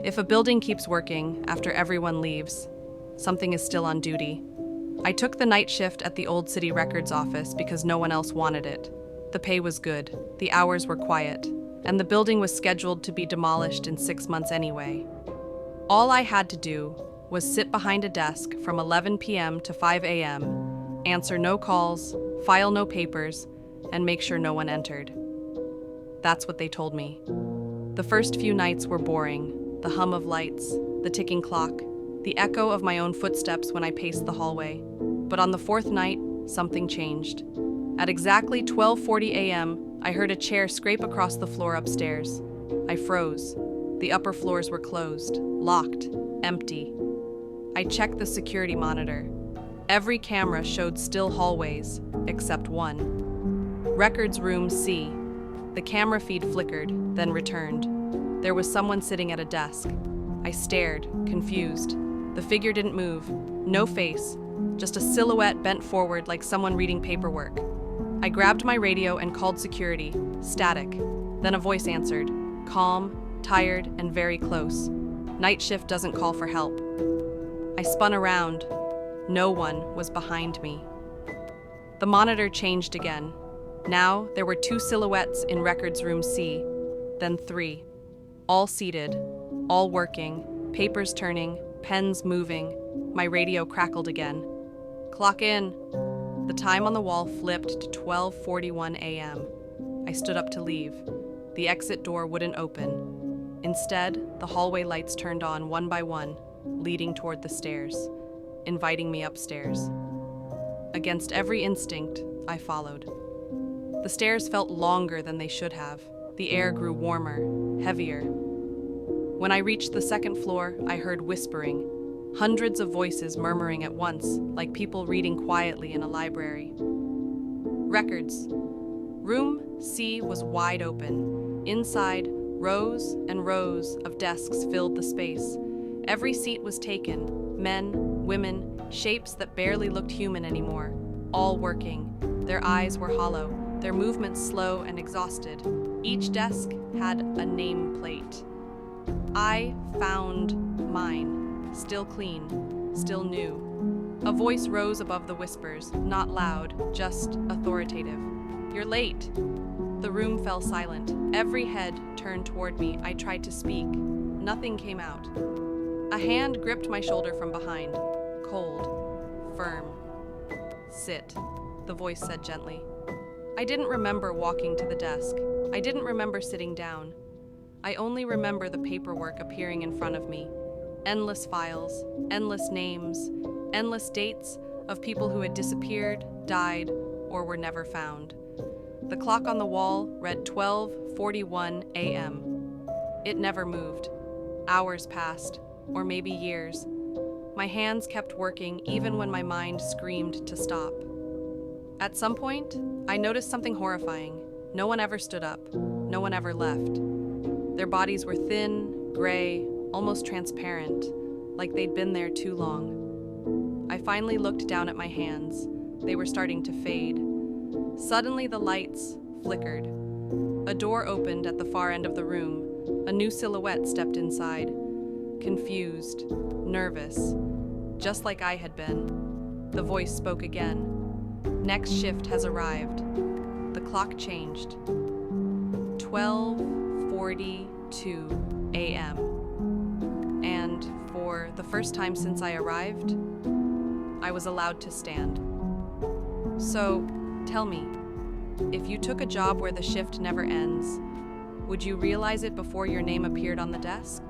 If a building keeps working after everyone leaves, something is still on duty. I took the night shift at the Old City Records office because no one else wanted it. The pay was good, the hours were quiet, and the building was scheduled to be demolished in 6 months anyway. All I had to do was sit behind a desk from 11 p.m. to 5 a.m., answer no calls, file no papers, and make sure no one entered. That's what they told me. The first few nights were boring, the hum of lights, the ticking clock, the echo of my own footsteps when I paced the hallway. But on the fourth night, something changed. At exactly 12:40 a.m., I heard a chair scrape across the floor upstairs. I froze. The upper floors were closed, locked, empty. I checked the security monitor. Every camera showed still hallways, except one. Records room C. The camera feed flickered, then returned. There was someone sitting at a desk. I stared, confused. The figure didn't move, no face, just a silhouette bent forward like someone reading paperwork. I grabbed my radio and called security, static. Then a voice answered, calm, tired, and very close. Night shift doesn't call for help. I spun around. No one was behind me. The monitor changed again. Now there were 2 silhouettes in records room C, then 3. All seated, all working, papers turning, pens moving. My radio crackled again. Clock in. The time on the wall flipped to 12:41 a.m. I stood up to leave. The exit door wouldn't open. Instead, the hallway lights turned on one by one, leading toward the stairs, inviting me upstairs. Against every instinct, I followed. The stairs felt longer than they should have. The air grew warmer, heavier. When I reached the second floor, I heard whispering, hundreds of voices murmuring at once, like people reading quietly in a library. Records. Room C was wide open. Inside, rows and rows of desks filled the space. Every seat was taken. Men, women, shapes that barely looked human anymore, all working. Their eyes were hollow, their movements slow and exhausted. Each desk had a nameplate. I found mine, still clean, still new. A voice rose above the whispers, not loud, just authoritative. You're late. The room fell silent. Every head turned toward me. I tried to speak. Nothing came out. A hand gripped my shoulder from behind. Cold, firm. Sit, the voice said gently. I didn't remember walking to the desk. I didn't remember sitting down. I only remember the paperwork appearing in front of me. Endless files, endless names, endless dates of people who had disappeared, died, or were never found. The clock on the wall read 12:41 a.m. It never moved. Hours passed, or maybe years. My hands kept working even when my mind screamed to stop. At some point, I noticed something horrifying. No one ever stood up. No one ever left. Their bodies were thin, gray, almost transparent, like they'd been there too long. I finally looked down at my hands. They were starting to fade. Suddenly the lights flickered. A door opened at the far end of the room. A new silhouette stepped inside. Confused, nervous, just like I had been. The voice spoke again. Next shift has arrived. The clock changed. 12:42 a.m. And for the first time since I arrived, I was allowed to stand. So, tell me, if you took a job where the shift never ends, would you realize it before your name appeared on the desk?